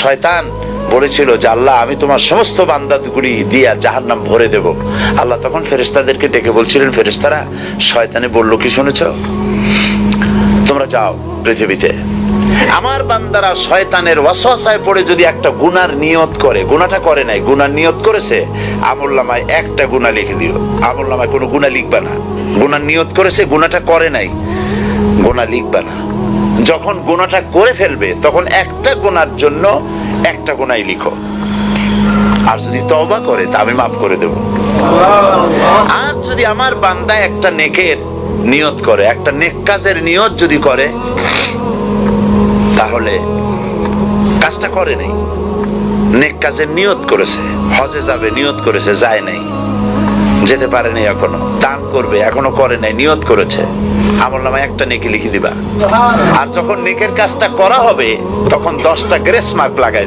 শয়তান বলেছিল যে আল্লাহ আমি তোমার সমস্ত বান্দাগুলি দিয়া জাহান্নাম ভরে দেব। আল্লাহ তখন ফেরেশতাদেরকে ডেকে বলছিলেন, ফেরেশতারা শয়তানে বলল কি শুনেছ? তোমরা যাও পৃথিবীতে, আমার বান্দারা শয়তানের ওয়াসওয়াসায় পড়ে যদি একটা গুনার নিয়ত করে, গুনাহটা করে নাই, গুনার নিয়ত করেছে, আমলনামায় একটা গুনাহ লিখে দিও। আমলনামায় কোনো গুনাহ লিখবা না। গুনার নিয়ত করেছে, গুনাহটা করে নাই, গুনাহ লিখবা না। যখন গুনাহটা করে ফেলবে তখন একটা গুনার জন্য একটা গুনাহই লিখো, আর যদি তওবা করে তা আমি মাফ করে দেব। আর যদি আমার বান্দা একটা নেকের নিয়ত করে, একটা নেক কাজের নিয়ত যদি করে, তাহলে কাজটা করে নাই, নেক কাজের নিয়ত করেছে, হজে যাবে নিয়ত করেছে, যায় নাই, যেতে পারে নাই, এখনো দান করবে এখনো করে নাই, নিয়ত করেছে, আমলনামায় একটা নেকি লিখে দিবা। আর যখন নেকের কাজটা করা হবে তখন 10টা গ্রেস মার্ক লাগাই